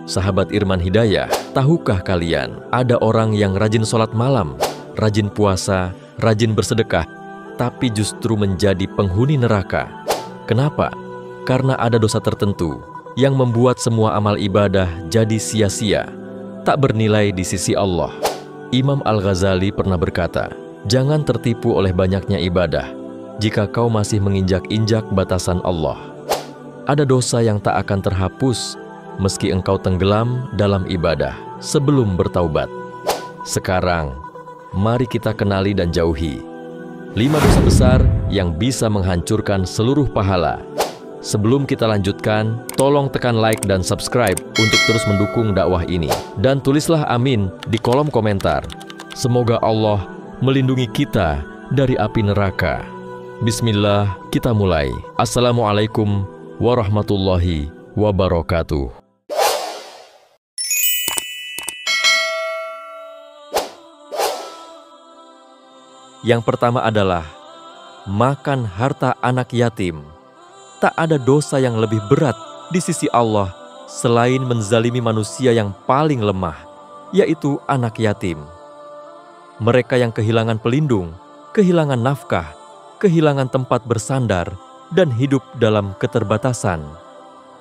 Sahabat Irman Hidayah, tahukah kalian ada orang yang rajin sholat malam, rajin puasa, rajin bersedekah, tapi justru menjadi penghuni neraka? Kenapa? Karena ada dosa tertentu yang membuat semua amal ibadah jadi sia-sia, tak bernilai di sisi Allah. Imam Al-Ghazali pernah berkata, "Jangan tertipu oleh banyaknya ibadah jika kau masih menginjak-injak batasan Allah. Ada dosa yang tak akan terhapus meski engkau tenggelam dalam ibadah sebelum bertaubat." Sekarang, mari kita kenali dan jauhi 5 dosa besar yang bisa menghancurkan seluruh pahala. Sebelum kita lanjutkan, tolong tekan like dan subscribe untuk terus mendukung dakwah ini. Dan tulislah amin di kolom komentar. Semoga Allah melindungi kita dari api neraka. Bismillah, kita mulai. Assalamualaikum warahmatullahi wabarakatuh. Yang pertama adalah makan harta anak yatim. Tak ada dosa yang lebih berat di sisi Allah selain menzalimi manusia yang paling lemah, yaitu anak yatim. Mereka yang kehilangan pelindung, kehilangan nafkah, kehilangan tempat bersandar, dan hidup dalam keterbatasan.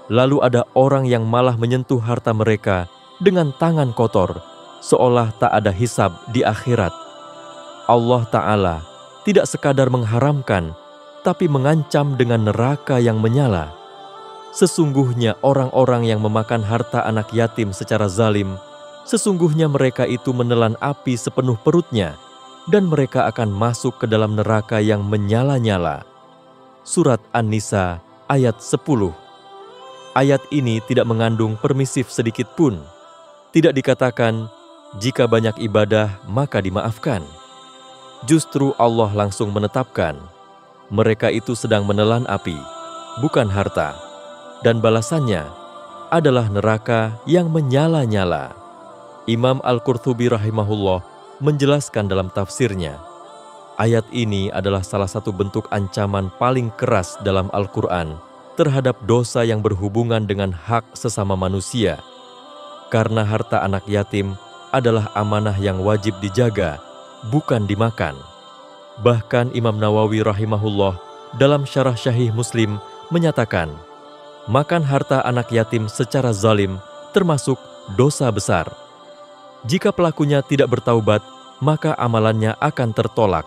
Lalu ada orang yang malah menyentuh harta mereka dengan tangan kotor, seolah tak ada hisab di akhirat. Allah Ta'ala tidak sekadar mengharamkan, tapi mengancam dengan neraka yang menyala. Sesungguhnya orang-orang yang memakan harta anak yatim secara zalim, sesungguhnya mereka itu menelan api sepenuh perutnya, dan mereka akan masuk ke dalam neraka yang menyala-nyala. Surat An-Nisa ayat 10. Ayat ini tidak mengandung permisif sedikit pun. Tidak dikatakan, jika banyak ibadah maka dimaafkan. Justru Allah langsung menetapkan, mereka itu sedang menelan api, bukan harta, dan balasannya adalah neraka yang menyala-nyala. Imam Al-Qurtubi rahimahullah menjelaskan dalam tafsirnya, ayat ini adalah salah satu bentuk ancaman paling keras dalam Al-Quran terhadap dosa yang berhubungan dengan hak sesama manusia. Karena harta anak yatim adalah amanah yang wajib dijaga, bukan dimakan. Bahkan Imam Nawawi rahimahullah dalam Syarah Syahih Muslim menyatakan, makan harta anak yatim secara zalim termasuk dosa besar. Jika pelakunya tidak bertaubat, maka amalannya akan tertolak.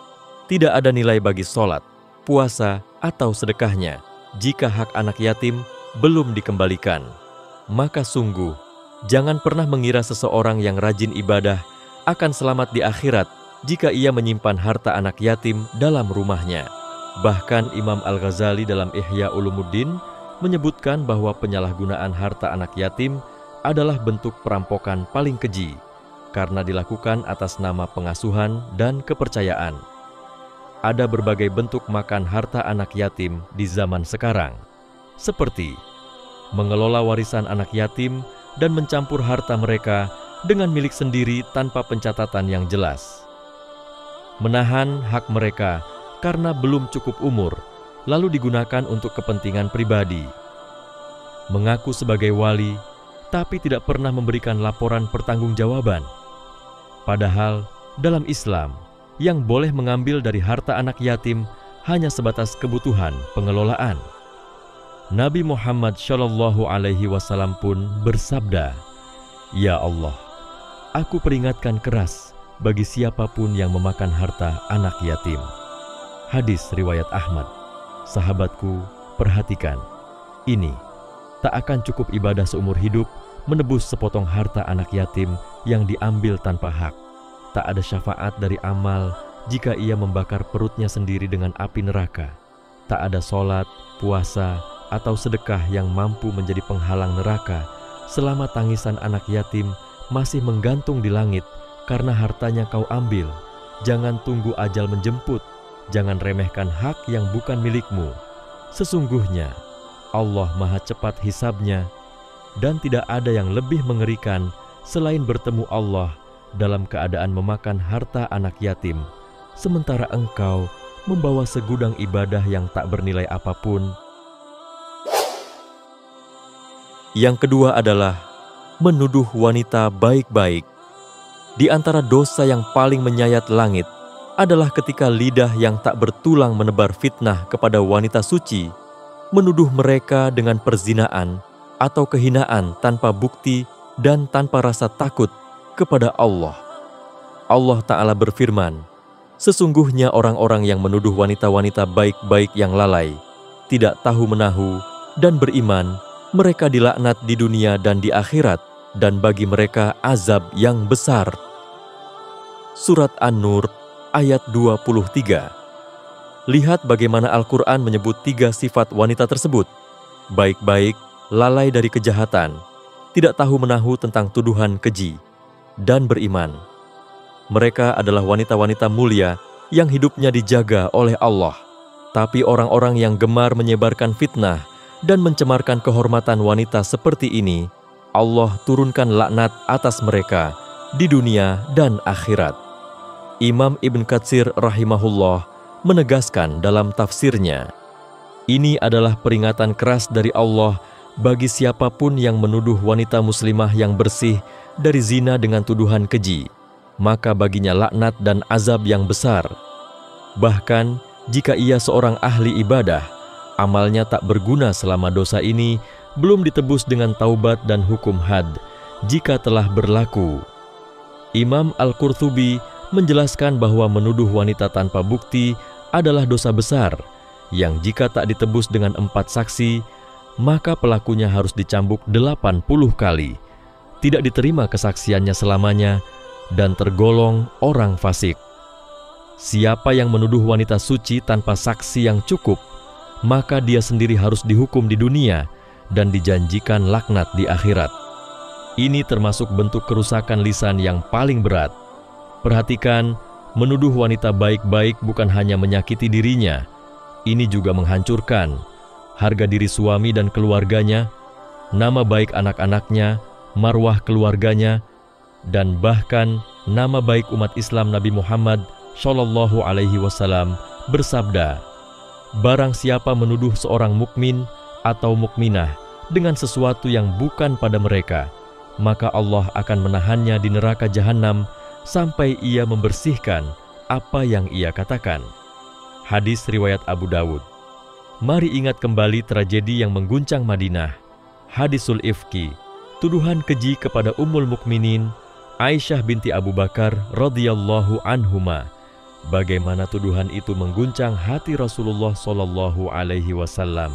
Tidak ada nilai bagi sholat, puasa, atau sedekahnya jika hak anak yatim belum dikembalikan. Maka sungguh, jangan pernah mengira seseorang yang rajin ibadah akan selamat di akhirat jika ia menyimpan harta anak yatim dalam rumahnya. Bahkan Imam Al-Ghazali dalam Ihya Ulumuddin menyebutkan bahwa penyalahgunaan harta anak yatim adalah bentuk perampokan paling keji, karena dilakukan atas nama pengasuhan dan kepercayaan. Ada berbagai bentuk makan harta anak yatim di zaman sekarang, seperti mengelola warisan anak yatim dan mencampur harta mereka dengan milik sendiri tanpa pencatatan yang jelas, menahan hak mereka karena belum cukup umur, lalu digunakan untuk kepentingan pribadi, mengaku sebagai wali, tapi tidak pernah memberikan laporan pertanggungjawaban. Padahal dalam Islam, yang boleh mengambil dari harta anak yatim hanya sebatas kebutuhan pengelolaan. Nabi Muhammad SAW pun bersabda, "Ya Allah, aku peringatkan keras bagi siapapun yang memakan harta anak yatim." Hadis riwayat Ahmad. Sahabatku, perhatikan, ini tak akan cukup ibadah seumur hidup menebus sepotong harta anak yatim yang diambil tanpa hak. Tak ada syafaat dari amal jika ia membakar perutnya sendiri dengan api neraka. Tak ada sholat, puasa, atau sedekah yang mampu menjadi penghalang neraka selama tangisan anak yatim masih menggantung di langit karena hartanya kau ambil. Jangan tunggu ajal menjemput, jangan remehkan hak yang bukan milikmu. Sesungguhnya Allah Maha cepat hisabnya, dan tidak ada yang lebih mengerikan selain bertemu Allah dalam keadaan memakan harta anak yatim, sementara engkau membawa segudang ibadah yang tak bernilai apapun. Yang kedua adalah menuduh wanita baik-baik. Di antara dosa yang paling menyayat langit adalah ketika lidah yang tak bertulang menebar fitnah kepada wanita suci, menuduh mereka dengan perzinaan atau kehinaan tanpa bukti dan tanpa rasa takut kepada Allah. Allah Ta'ala berfirman, sesungguhnya orang-orang yang menuduh wanita-wanita baik-baik yang lalai, tidak tahu menahu dan beriman, mereka dilaknat di dunia dan di akhirat, dan bagi mereka azab yang besar. Surat An-Nur ayat 23. Lihat bagaimana Al-Quran menyebut 3 sifat wanita tersebut: baik-baik, lalai dari kejahatan, tidak tahu menahu tentang tuduhan keji, dan beriman. Mereka adalah wanita-wanita mulia yang hidupnya dijaga oleh Allah. Tapi orang-orang yang gemar menyebarkan fitnah dan mencemarkan kehormatan wanita seperti ini, Allah turunkan laknat atas mereka di dunia dan akhirat. Imam Ibn Katsir rahimahullah menegaskan dalam tafsirnya, ini adalah peringatan keras dari Allah bagi siapapun yang menuduh wanita muslimah yang bersih dari zina dengan tuduhan keji, maka baginya laknat dan azab yang besar. Bahkan jika ia seorang ahli ibadah, amalnya tak berguna selama dosa ini belum ditebus dengan taubat dan hukum had jika telah berlaku. Imam Al-Qurtubi menjelaskan bahwa menuduh wanita tanpa bukti adalah dosa besar yang jika tak ditebus dengan 4 saksi, maka pelakunya harus dicambuk 80 kali, tidak diterima kesaksiannya selamanya, dan tergolong orang fasik. Siapa yang menuduh wanita suci tanpa saksi yang cukup, maka dia sendiri harus dihukum di dunia dan dijanjikan laknat di akhirat. Ini termasuk bentuk kerusakan lisan yang paling berat. Perhatikan, menuduh wanita baik-baik bukan hanya menyakiti dirinya, ini juga menghancurkan harga diri suami dan keluarganya, nama baik anak-anaknya, marwah keluarganya, dan bahkan nama baik umat Islam. Nabi Muhammad SAW bersabda, barang siapa menuduh seorang mukmin atau mukminah dengan sesuatu yang bukan pada mereka, maka Allah akan menahannya di neraka jahanam sampai ia membersihkan apa yang ia katakan. Hadis riwayat Abu Dawud. Mari ingat kembali tragedi yang mengguncang Madinah, hadisul ifki, tuduhan keji kepada Ummul Mukminin Aisyah binti Abu Bakar radhiyallahu anhuma. Bagaimana tuduhan itu mengguncang hati Rasulullah SAW.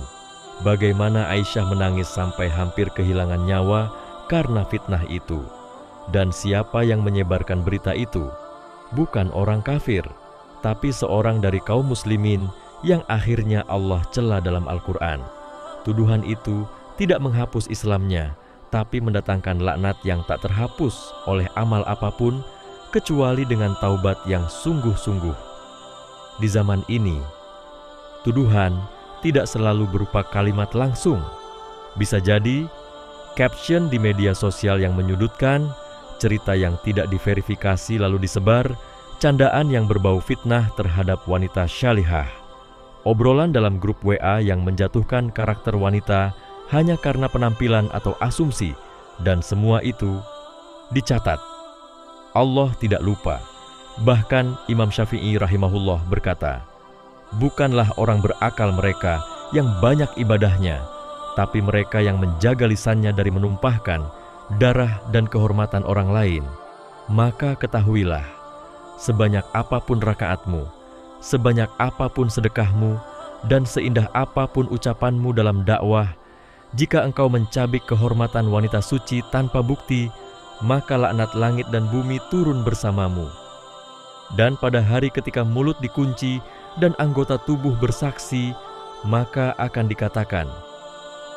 Bagaimana Aisyah menangis sampai hampir kehilangan nyawa karena fitnah itu. Dan siapa yang menyebarkan berita itu? Bukan orang kafir, tapi seorang dari kaum muslimin yang akhirnya Allah cela dalam Al-Quran. Tuduhan itu tidak menghapus Islamnya, tapi mendatangkan laknat yang tak terhapus oleh amal apapun, kecuali dengan taubat yang sungguh-sungguh. Di zaman ini, tuduhan tidak selalu berupa kalimat langsung. Bisa jadi caption di media sosial yang menyudutkan, cerita yang tidak diverifikasi lalu disebar, candaan yang berbau fitnah terhadap wanita syalihah, obrolan dalam grup WA yang menjatuhkan karakter wanita hanya karena penampilan atau asumsi, dan semua itu dicatat. Allah tidak lupa. Bahkan Imam Syafi'i rahimahullah berkata, bukanlah orang berakal mereka yang banyak ibadahnya, tapi mereka yang menjaga lisannya dari menumpahkan darah dan kehormatan orang lain. Maka ketahuilah, sebanyak apapun rakaatmu, sebanyak apapun sedekahmu, dan seindah apapun ucapanmu dalam dakwah, jika engkau mencabik kehormatan wanita suci tanpa bukti, maka laknat langit dan bumi turun bersamamu. Dan pada hari ketika mulut dikunci dan anggota tubuh bersaksi, maka akan dikatakan,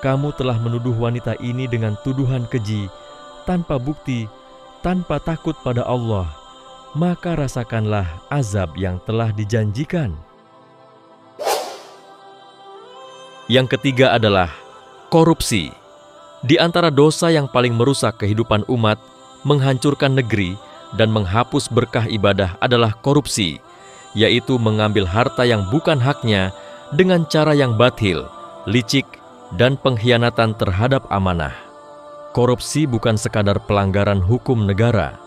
kamu telah menuduh wanita ini dengan tuduhan keji, tanpa bukti, tanpa takut pada Allah, maka rasakanlah azab yang telah dijanjikan. Yang ketiga adalah korupsi. Di antara dosa yang paling merusak kehidupan umat, menghancurkan negeri, dan menghapus berkah ibadah adalah korupsi, yaitu mengambil harta yang bukan haknya dengan cara yang batil, licik, dan pengkhianatan terhadap amanah. Korupsi bukan sekadar pelanggaran hukum negara.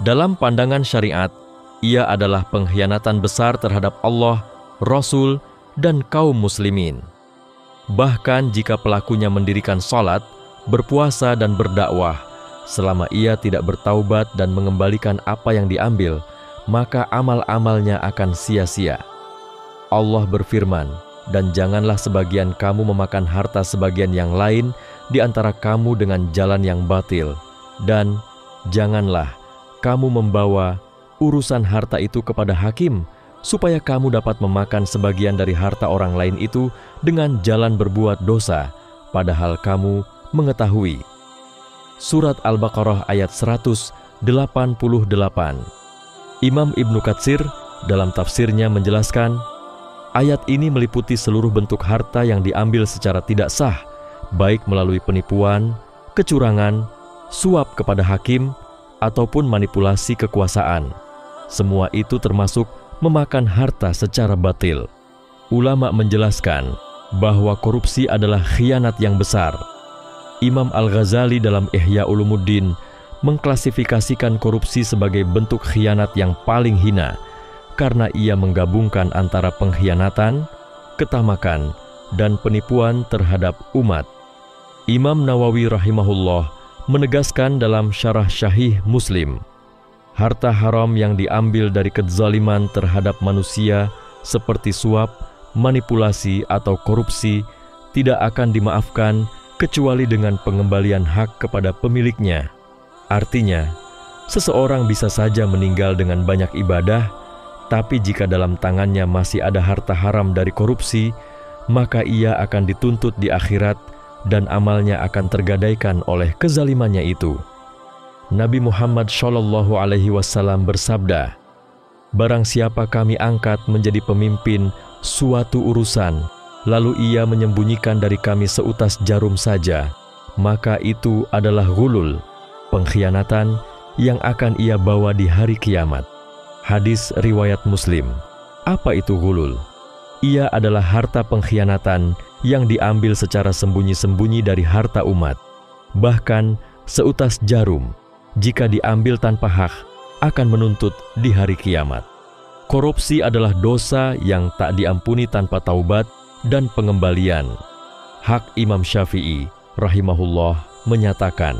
Dalam pandangan syariat, ia adalah pengkhianatan besar terhadap Allah, Rasul, dan kaum muslimin. Bahkan jika pelakunya mendirikan sholat, berpuasa dan berdakwah, selama ia tidak bertaubat dan mengembalikan apa yang diambil, maka amal-amalnya akan sia-sia. Allah berfirman, "Dan janganlah sebagian kamu memakan harta sebagian yang lain di antara kamu dengan jalan yang batil, dan janganlah kamu membawa urusan harta itu kepada hakim, supaya kamu dapat memakan sebagian dari harta orang lain itu dengan jalan berbuat dosa, padahal kamu mengetahui." Surat Al-Baqarah ayat 188. Imam Ibnu Katsir dalam tafsirnya menjelaskan, ayat ini meliputi seluruh bentuk harta yang diambil secara tidak sah, baik melalui penipuan, kecurangan, suap kepada hakim, ataupun manipulasi kekuasaan. Semua itu termasuk memakan harta secara batil. Ulama menjelaskan bahwa korupsi adalah khianat yang besar. Imam Al-Ghazali dalam Ihya Ulumuddin mengklasifikasikan korupsi sebagai bentuk khianat yang paling hina, karena ia menggabungkan antara pengkhianatan, ketamakan, dan penipuan terhadap umat. Imam Nawawi rahimahullah menegaskan dalam Syarah Syahih Muslim, harta haram yang diambil dari kezaliman terhadap manusia seperti suap, manipulasi, atau korupsi tidak akan dimaafkan kecuali dengan pengembalian hak kepada pemiliknya. Artinya, seseorang bisa saja meninggal dengan banyak ibadah, tapi jika dalam tangannya masih ada harta haram dari korupsi, maka ia akan dituntut di akhirat dan amalnya akan tergadaikan oleh kezalimannya itu. Nabi Muhammad SAW bersabda, "Barang siapa kami angkat menjadi pemimpin suatu urusan, lalu ia menyembunyikan dari kami seutas jarum saja, maka itu adalah ghulul, pengkhianatan yang akan ia bawa di hari kiamat." Hadis riwayat Muslim. Apa itu ghulul? Ia adalah harta pengkhianatan yang diambil secara sembunyi-sembunyi dari harta umat. Bahkan seutas jarum, jika diambil tanpa hak, akan menuntut di hari kiamat. Korupsi adalah dosa yang tak diampuni tanpa taubat dan pengembalian. Hak Imam Syafi'i rahimahullah menyatakan,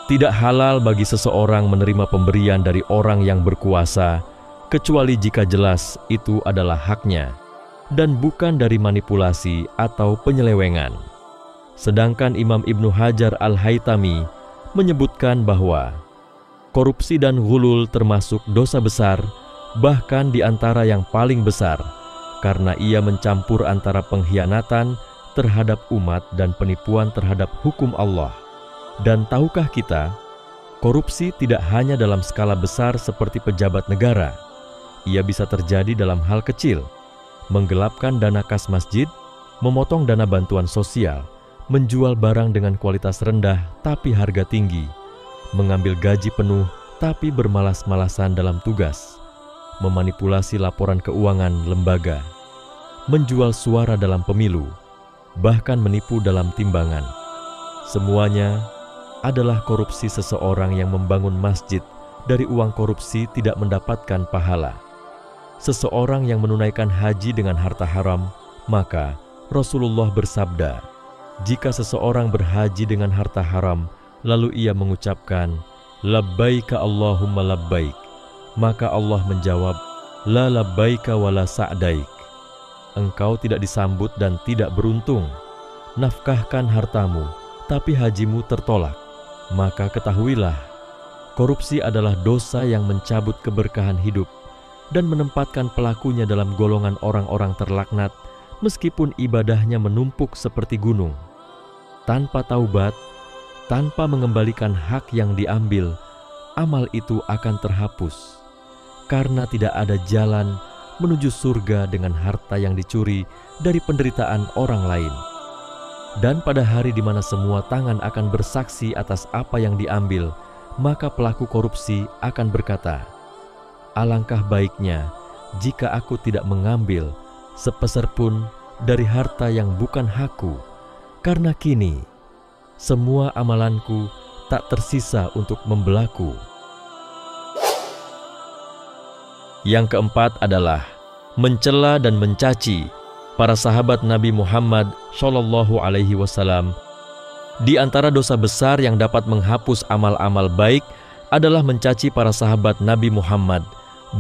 tidak halal bagi seseorang menerima pemberian dari orang yang berkuasa, kecuali jika jelas itu adalah haknya, dan bukan dari manipulasi atau penyelewengan. Sedangkan Imam Ibnu Hajar Al-Haytami menyebutkan bahwa korupsi dan ghulul termasuk dosa besar, bahkan di antara yang paling besar, karena ia mencampur antara pengkhianatan terhadap umat dan penipuan terhadap hukum Allah. Dan tahukah kita, korupsi tidak hanya dalam skala besar seperti pejabat negara. Ia bisa terjadi dalam hal kecil, menggelapkan dana kas masjid, memotong dana bantuan sosial, menjual barang dengan kualitas rendah tapi harga tinggi, mengambil gaji penuh tapi bermalas-malasan dalam tugas, memanipulasi laporan keuangan lembaga, menjual suara dalam pemilu, bahkan menipu dalam timbangan. Semuanya adalah korupsi. Seseorang yang membangun masjid dari uang korupsi tidak mendapatkan pahala. Seseorang yang menunaikan haji dengan harta haram, maka Rasulullah bersabda, jika seseorang berhaji dengan harta haram, lalu ia mengucapkan, labbaika Allahumma labbaik, maka Allah menjawab, la labbaika wa la sa'daik. Engkau tidak disambut dan tidak beruntung. Nafkahkan hartamu, tapi hajimu tertolak. Maka ketahuilah, korupsi adalah dosa yang mencabut keberkahan hidup dan menempatkan pelakunya dalam golongan orang-orang terlaknat, meskipun ibadahnya menumpuk seperti gunung. Tanpa taubat, tanpa mengembalikan hak yang diambil, amal itu akan terhapus, karena tidak ada jalan menuju surga dengan harta yang dicuri dari penderitaan orang lain. Dan pada hari di mana semua tangan akan bersaksi atas apa yang diambil, maka pelaku korupsi akan berkata, alangkah baiknya jika aku tidak mengambil sepeser pun dari harta yang bukan hakku, karena kini semua amalanku tak tersisa untuk membelaku. Yang keempat adalah mencela dan mencaci para sahabat Nabi Muhammad SAW. Di antara dosa besar yang dapat menghapus amal-amal baik adalah mencaci para sahabat Nabi Muhammad,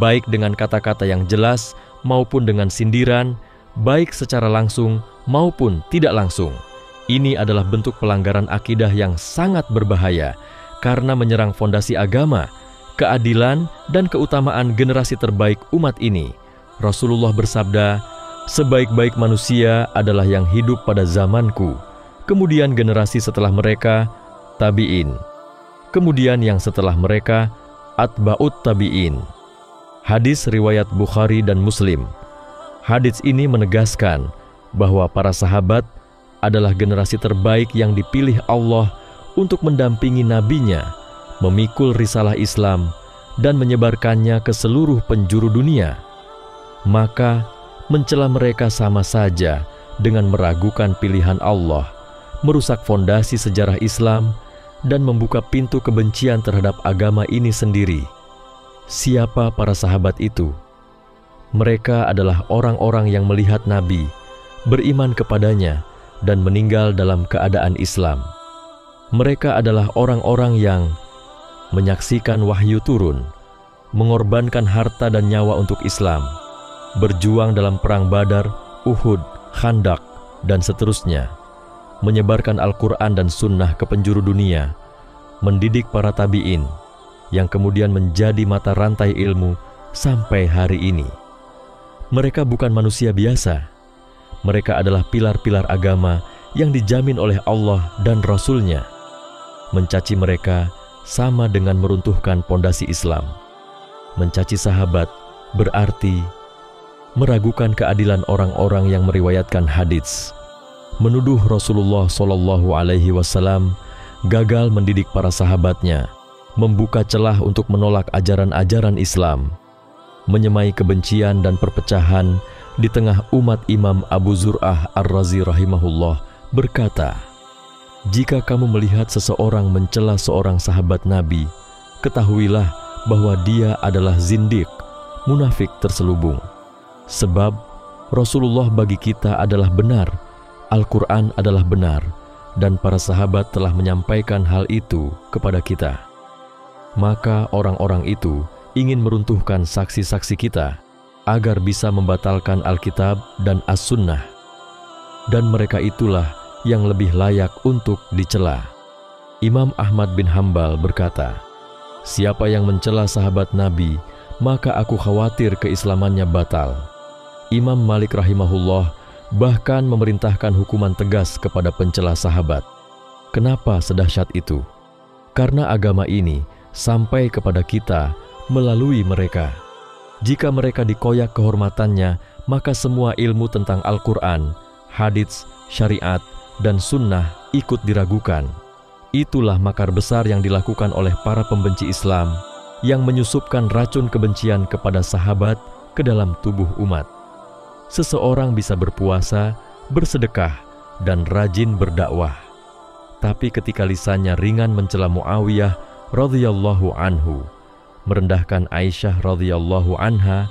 baik dengan kata-kata yang jelas maupun dengan sindiran, baik secara langsung maupun tidak langsung. Ini adalah bentuk pelanggaran akidah yang sangat berbahaya karena menyerang fondasi agama, keadilan, dan keutamaan generasi terbaik umat ini. Rasulullah bersabda, "Sebaik-baik manusia adalah yang hidup pada zamanku, kemudian generasi setelah mereka, tabi'in. Kemudian yang setelah mereka, atba'ut tabi'in." Hadis riwayat Bukhari dan Muslim. Hadis ini menegaskan bahwa para sahabat adalah generasi terbaik yang dipilih Allah untuk mendampingi nabinya, memikul risalah Islam, dan menyebarkannya ke seluruh penjuru dunia. Maka, mencela mereka sama saja dengan meragukan pilihan Allah, merusak fondasi sejarah Islam, dan membuka pintu kebencian terhadap agama ini sendiri. Siapa para sahabat itu? Mereka adalah orang-orang yang melihat Nabi, beriman kepadanya, dan meninggal dalam keadaan Islam. Mereka adalah orang-orang yang menyaksikan wahyu turun, mengorbankan harta dan nyawa untuk Islam, berjuang dalam perang Badar, Uhud, Khandak, dan seterusnya, menyebarkan Al-Quran dan Sunnah ke penjuru dunia, mendidik para tabi'in, yang kemudian menjadi mata rantai ilmu sampai hari ini. Mereka bukan manusia biasa. Mereka adalah pilar-pilar agama yang dijamin oleh Allah dan Rasul-Nya. Mencaci mereka sama dengan meruntuhkan pondasi Islam. Mencaci sahabat berarti meragukan keadilan orang-orang yang meriwayatkan hadits, menuduh Rasulullah SAW gagal mendidik para sahabatnya, membuka celah untuk menolak ajaran-ajaran Islam, menyemai kebencian dan perpecahan di tengah umat. Imam Abu Zur'ah Ar-Razi rahimahullah berkata, "Jika kamu melihat seseorang mencela seorang sahabat Nabi, ketahuilah bahwa dia adalah zindiq, munafik terselubung. Sebab Rasulullah bagi kita adalah benar, Al-Quran adalah benar, dan para sahabat telah menyampaikan hal itu kepada kita. Maka orang-orang itu ingin meruntuhkan saksi-saksi kita, agar bisa membatalkan Alkitab dan As-Sunnah. Dan mereka itulah yang lebih layak untuk dicela." Imam Ahmad bin Hambal berkata, "Siapa yang mencela sahabat Nabi, maka aku khawatir keislamannya batal." Imam Malik rahimahullah bahkan memerintahkan hukuman tegas kepada pencela sahabat. Kenapa sedahsyat itu? Karena agama ini sampai kepada kita melalui mereka. Jika mereka dikoyak kehormatannya, maka semua ilmu tentang Al-Quran, hadits, syariat, dan sunnah ikut diragukan. Itulah makar besar yang dilakukan oleh para pembenci Islam yang menyusupkan racun kebencian kepada sahabat ke dalam tubuh umat. Seseorang bisa berpuasa, bersedekah, dan rajin berdakwah. Tapi ketika lisannya ringan mencela Muawiyah radhiyallahu anhu, merendahkan Aisyah radhiyallahu anha,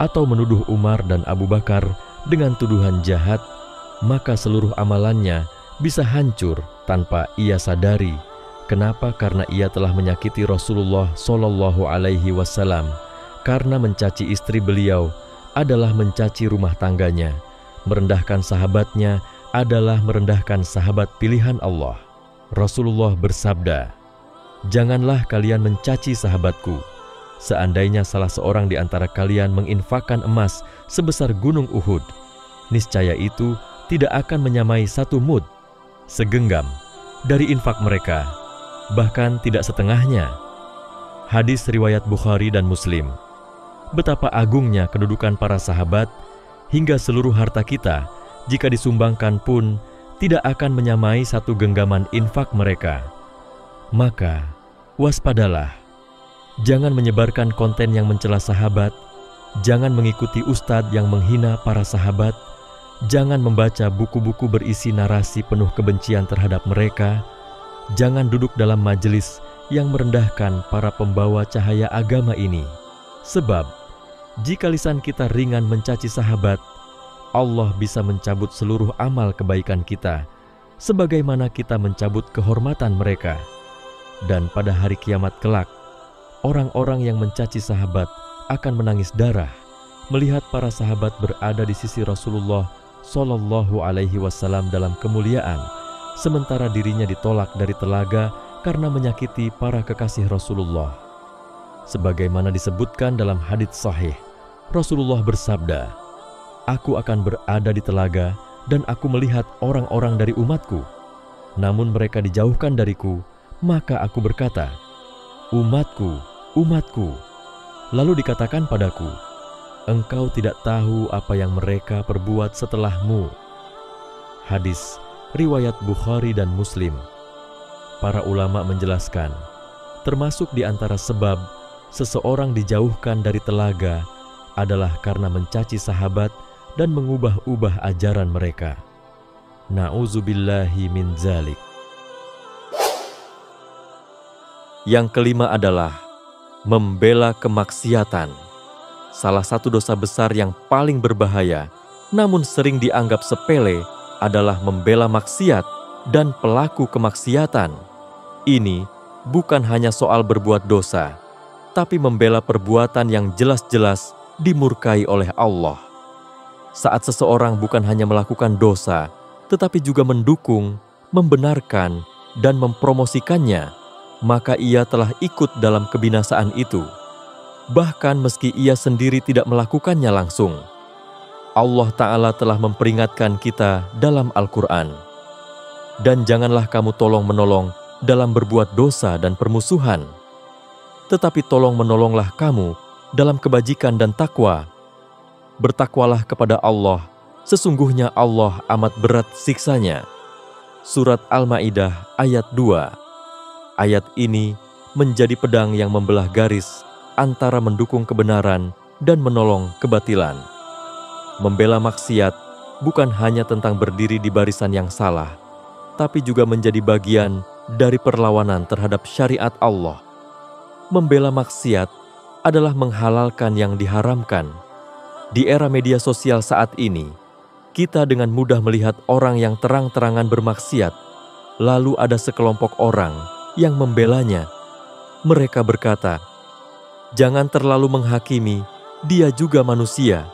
atau menuduh Umar dan Abu Bakar dengan tuduhan jahat, maka seluruh amalannya bisa hancur tanpa ia sadari. Kenapa? Karena ia telah menyakiti Rasulullah SAW. Karena mencaci istri beliau adalah mencaci rumah tangganya. Merendahkan sahabatnya adalah merendahkan sahabat pilihan Allah. Rasulullah bersabda, "Janganlah kalian mencaci sahabatku. Seandainya salah seorang di antara kalian menginfakkan emas sebesar gunung Uhud, niscaya itu tidak akan menyamai satu mud, segenggam, dari infak mereka, bahkan tidak setengahnya." Hadis riwayat Bukhari dan Muslim. Betapa agungnya kedudukan para sahabat, hingga seluruh harta kita, jika disumbangkan pun, tidak akan menyamai satu genggaman infak mereka. Maka, waspadalah. Jangan menyebarkan konten yang mencela sahabat, jangan mengikuti ustadz yang menghina para sahabat, jangan membaca buku-buku berisi narasi penuh kebencian terhadap mereka, Jangan duduk dalam majelis yang merendahkan para pembawa cahaya agama ini. Sebab, jika lisan kita ringan mencaci sahabat, Allah bisa mencabut seluruh amal kebaikan kita, sebagaimana kita mencabut kehormatan mereka. Dan pada hari kiamat kelak, orang-orang yang mencaci sahabat akan menangis darah, melihat para sahabat berada di sisi Rasulullah Shallallahu Alaihi Wasallam dalam kemuliaan, sementara dirinya ditolak dari telaga karena menyakiti para kekasih Rasulullah. Sebagaimana disebutkan dalam hadits sahih, Rasulullah bersabda, "Aku akan berada di telaga dan aku melihat orang-orang dari umatku. Namun mereka dijauhkan dariku, maka aku berkata, 'Umatku, umatku.' Lalu dikatakan padaku, 'Engkau tidak tahu apa yang mereka perbuat setelahmu.'" Hadis riwayat Bukhari dan Muslim. Para ulama menjelaskan, termasuk di antara sebab seseorang dijauhkan dari telaga adalah karena mencaci sahabat dan mengubah-ubah ajaran mereka. Na'udzubillahi min dzalik. Yang kelima adalah membela kemaksiatan. Salah satu dosa besar yang paling berbahaya, namun sering dianggap sepele, adalah membela maksiat dan pelaku kemaksiatan. Ini bukan hanya soal berbuat dosa, tapi membela perbuatan yang jelas-jelas dimurkai oleh Allah. Saat seseorang bukan hanya melakukan dosa, tetapi juga mendukung, membenarkan, dan mempromosikannya, maka ia telah ikut dalam kebinasaan itu. Bahkan meski ia sendiri tidak melakukannya langsung. Allah Ta'ala telah memperingatkan kita dalam Al-Quran. Dan janganlah kamu tolong-menolong dalam berbuat dosa dan permusuhan, tetapi tolong-menolonglah kamu dalam kebajikan dan takwa. Bertakwalah kepada Allah, sesungguhnya Allah amat berat siksanya. Surat Al-Ma'idah ayat 2. Ayat ini menjadi pedang yang membelah garis antara mendukung kebenaran dan menolong kebatilan. Membela maksiat bukan hanya tentang berdiri di barisan yang salah, tapi juga menjadi bagian dari perlawanan terhadap syariat Allah. Membela maksiat adalah menghalalkan yang diharamkan. Di era media sosial saat ini, kita dengan mudah melihat orang yang terang-terangan bermaksiat, lalu ada sekelompok orang yang membelanya. Mereka berkata, "Jangan terlalu menghakimi, dia juga manusia.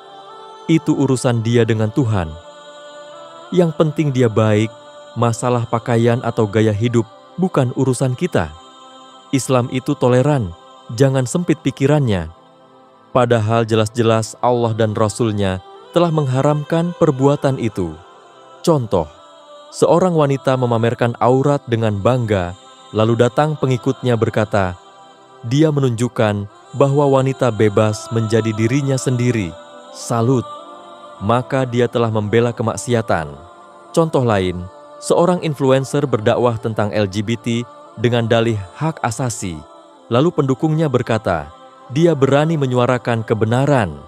Itu urusan dia dengan Tuhan. Yang penting dia baik, masalah pakaian atau gaya hidup bukan urusan kita. Islam itu toleran, jangan sempit pikirannya." Padahal jelas-jelas Allah dan Rasul-Nya telah mengharamkan perbuatan itu. Contoh, seorang wanita memamerkan aurat dengan bangga, lalu datang pengikutnya berkata, dia menunjukkan bahwa wanita bebas menjadi dirinya sendiri. Salut! Maka dia telah membela kemaksiatan. Contoh lain, seorang influencer berdakwah tentang LGBT dengan dalih hak asasi. Lalu pendukungnya berkata, dia berani menyuarakan kebenaran.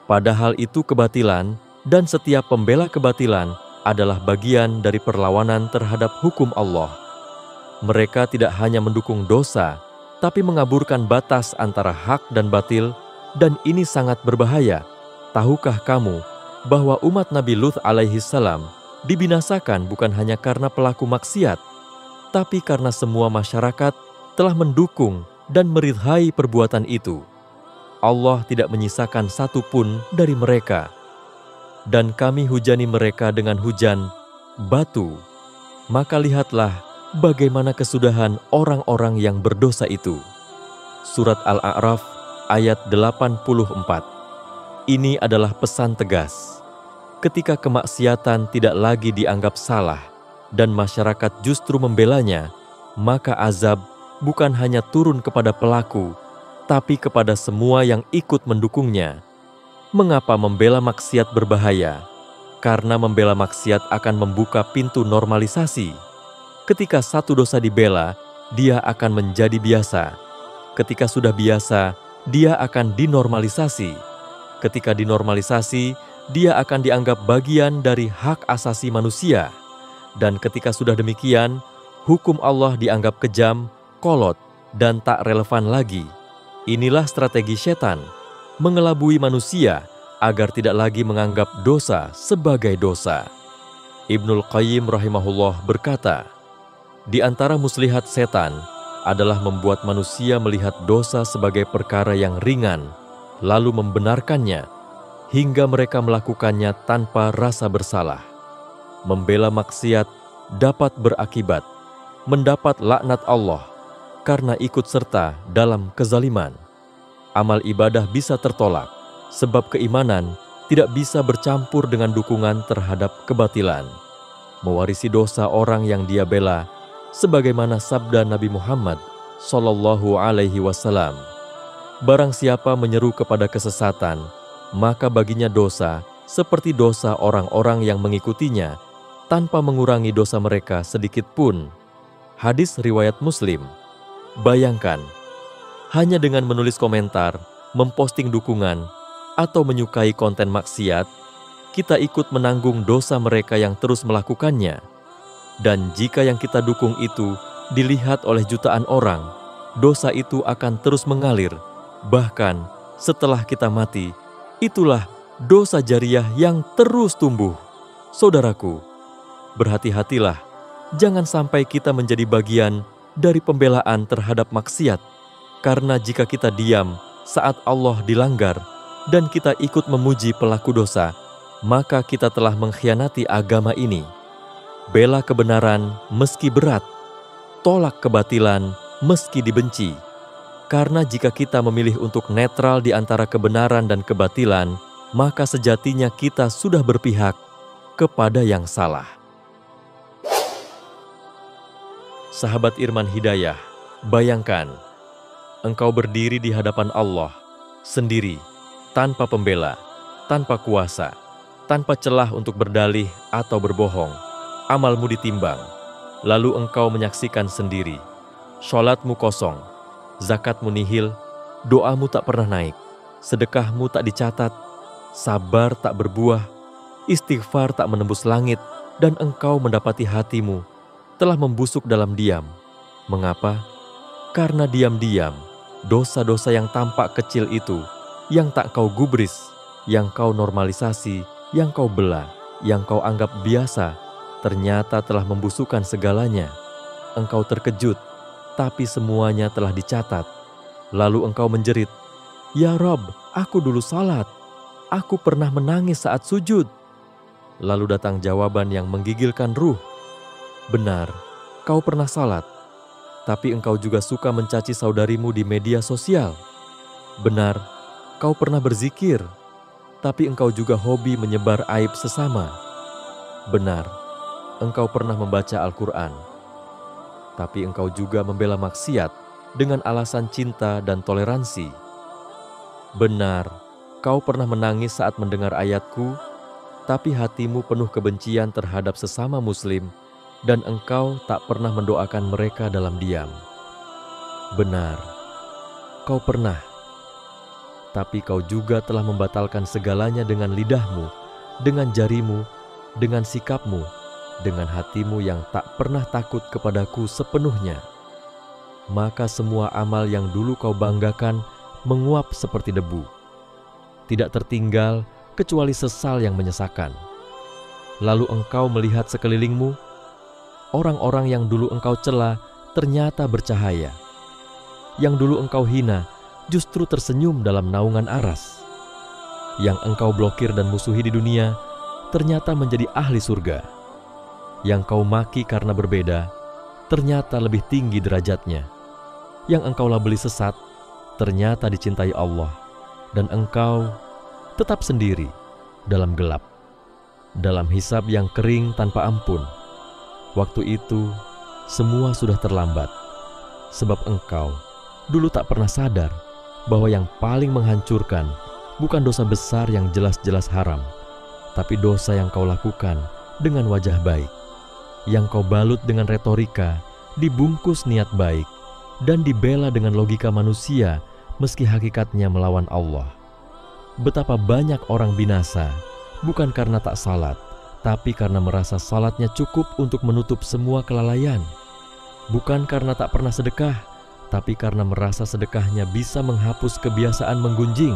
Padahal itu kebatilan, dan setiap pembela kebatilan adalah bagian dari perlawanan terhadap hukum Allah. Mereka tidak hanya mendukung dosa, tapi mengaburkan batas antara hak dan batil, dan ini sangat berbahaya. Tahukah kamu bahwa umat Nabi Lut alaihi salam dibinasakan bukan hanya karena pelaku maksiat, tapi karena semua masyarakat telah mendukung dan meridhai perbuatan itu. Allah tidak menyisakan satu pun dari mereka. Dan kami hujani mereka dengan hujan batu. Maka lihatlah bagaimana kesudahan orang-orang yang berdosa itu. Surat Al-A'raf ayat 84. Ini adalah pesan tegas. Ketika kemaksiatan tidak lagi dianggap salah dan masyarakat justru membelanya, maka azab bukan hanya turun kepada pelaku, tapi kepada semua yang ikut mendukungnya. Mengapa membela maksiat berbahaya? Karena membela maksiat akan membuka pintu normalisasi. Ketika satu dosa dibela, dia akan menjadi biasa. Ketika sudah biasa, dia akan dinormalisasi. Ketika dinormalisasi, dia akan dianggap bagian dari hak asasi manusia. Dan ketika sudah demikian, Hukum Allah dianggap kejam, kolot, dan tak relevan lagi. Inilah strategi setan, mengelabui manusia agar tidak lagi menganggap dosa sebagai dosa. Ibnul Qayyim rahimahullah berkata, di antara muslihat setan adalah membuat manusia melihat dosa sebagai perkara yang ringan, lalu membenarkannya, hingga mereka melakukannya tanpa rasa bersalah. Membela maksiat dapat berakibat mendapat laknat Allah karena ikut serta dalam kezaliman. Amal ibadah bisa tertolak, sebab keimanan tidak bisa bercampur dengan dukungan terhadap kebatilan. Mewarisi dosa orang yang dia bela, sebagaimana sabda Nabi Muhammad SAW, barang siapa menyeru kepada kesesatan, maka baginya dosa seperti dosa orang-orang yang mengikutinya, tanpa mengurangi dosa mereka sedikit pun. Hadis riwayat Muslim. Bayangkan, hanya dengan menulis komentar, memposting dukungan, atau menyukai konten maksiat, kita ikut menanggung dosa mereka yang terus melakukannya. Dan jika yang kita dukung itu dilihat oleh jutaan orang, dosa itu akan terus mengalir. Bahkan setelah kita mati, itulah dosa jariah yang terus tumbuh. Saudaraku, berhati-hatilah, jangan sampai kita menjadi bagian dari pembelaan terhadap maksiat. Karena jika kita diam saat Allah dilanggar dan kita ikut memuji pelaku dosa, maka kita telah mengkhianati agama ini. Bela kebenaran meski berat, tolak kebatilan meski dibenci. Karena jika kita memilih untuk netral di antara kebenaran dan kebatilan, maka sejatinya kita sudah berpihak kepada yang salah. Sahabat Irman Hidayah, bayangkan, engkau berdiri di hadapan Allah, sendiri, tanpa pembela, tanpa kuasa, tanpa celah untuk berdalih atau berbohong. Amalmu ditimbang, lalu engkau menyaksikan sendiri. Sholatmu kosong, zakatmu nihil, doamu tak pernah naik, sedekahmu tak dicatat, sabar tak berbuah, istighfar tak menembus langit, dan engkau mendapati hatimu telah membusuk dalam diam. Mengapa? Karena diam-diam, dosa-dosa yang tampak kecil itu, yang tak kau gubris, yang kau normalisasi, yang kau bela, yang kau anggap biasa, ternyata telah membusukkan segalanya. Engkau terkejut, tapi semuanya telah dicatat. Lalu engkau menjerit, "Ya Rabb, aku dulu salat. Aku pernah menangis saat sujud." Lalu datang jawaban yang menggigilkan ruh. Benar, kau pernah salat, tapi engkau juga suka mencaci saudarimu di media sosial. Benar, kau pernah berzikir, tapi engkau juga hobi menyebar aib sesama. Benar, engkau pernah membaca Al-Quran, tapi engkau juga membela maksiat dengan alasan cinta dan toleransi. Benar, kau pernah menangis saat mendengar ayatku, tapi hatimu penuh kebencian terhadap sesama muslim, dan engkau tak pernah mendoakan mereka dalam diam. Benar, kau pernah, tapi kau juga telah membatalkan segalanya dengan lidahmu, dengan jarimu, dengan sikapmu, dengan hatimu yang tak pernah takut kepadaku sepenuhnya. Maka semua amal yang dulu kau banggakan menguap seperti debu. Tidak tertinggal kecuali sesal yang menyesakan. Lalu engkau melihat sekelilingmu, orang-orang yang dulu engkau cela ternyata bercahaya. Yang dulu engkau hina justru tersenyum dalam naungan aras. Yang engkau blokir dan musuhi di dunia ternyata menjadi ahli surga. Yang kau maki karena berbeda ternyata lebih tinggi derajatnya. Yang engkau labeli sesat ternyata dicintai Allah. Dan engkau tetap sendiri dalam gelap, dalam hisab yang kering tanpa ampun. Waktu itu, semua sudah terlambat, sebab engkau dulu tak pernah sadar bahwa yang paling menghancurkan bukan dosa besar yang jelas-jelas haram, tapi dosa yang kau lakukan dengan wajah baik, yang kau balut dengan retorika, dibungkus niat baik, dan dibela dengan logika manusia meski hakikatnya melawan Allah. Betapa banyak orang binasa, bukan karena tak salat, tapi karena merasa salatnya cukup untuk menutup semua kelalaian. bukan karena tak pernah sedekah, tapi karena merasa sedekahnya bisa menghapus kebiasaan menggunjing,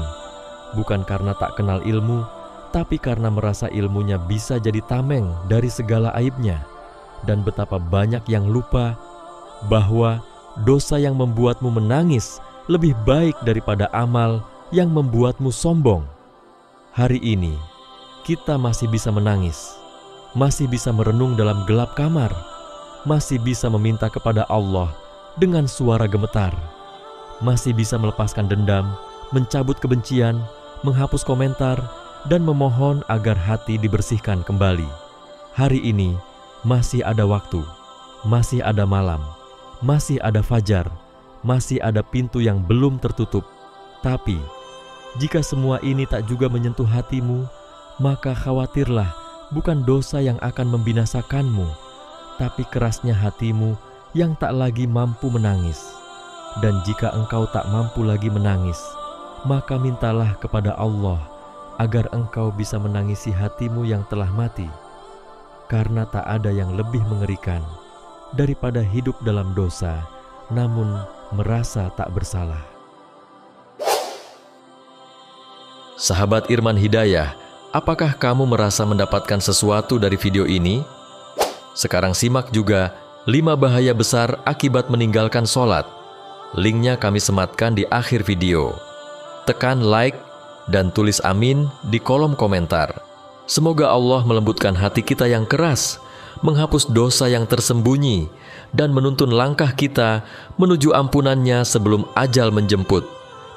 bukan karena tak kenal ilmu, tapi karena merasa ilmunya bisa jadi tameng dari segala aibnya. Dan betapa banyak yang lupa bahwa dosa yang membuatmu menangis lebih baik daripada amal yang membuatmu sombong. Hari ini, kita masih bisa menangis, masih bisa merenung dalam gelap kamar, masih bisa meminta kepada Allah dengan suara gemetar, masih bisa melepaskan dendam, mencabut kebencian, menghapus komentar, dan memohon agar hati dibersihkan kembali. Hari ini masih ada waktu, masih ada malam, masih ada fajar, masih ada pintu yang belum tertutup. Tapi, jika semua ini tak juga menyentuh hatimu, maka khawatirlah bukan dosa yang akan membinasakanmu, tapi kerasnya hatimu yang tak lagi mampu menangis. Dan jika engkau tak mampu lagi menangis, maka mintalah kepada Allah agar engkau bisa menangisi hatimu yang telah mati. Karena tak ada yang lebih mengerikan daripada hidup dalam dosa, namun merasa tak bersalah. Sahabat Irman Hidayah, apakah kamu merasa mendapatkan sesuatu dari video ini? Sekarang simak juga 5 bahaya besar akibat meninggalkan sholat. Linknya kami sematkan di akhir video. Tekan like dan tulis amin di kolom komentar. Semoga Allah melembutkan hati kita yang keras, menghapus dosa yang tersembunyi, dan menuntun langkah kita menuju ampunannya sebelum ajal menjemput.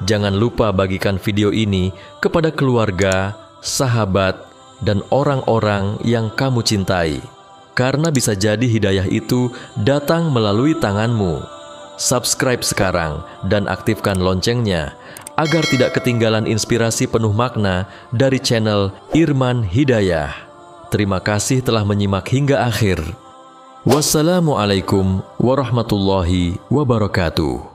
Jangan lupa bagikan video ini kepada keluarga, sahabat, dan orang-orang yang kamu cintai. Karena bisa jadi hidayah itu datang melalui tanganmu. Subscribe sekarang dan aktifkan loncengnya agar tidak ketinggalan inspirasi penuh makna dari channel Irman Hidayah. Terima kasih telah menyimak hingga akhir. Wassalamualaikum warahmatullahi wabarakatuh.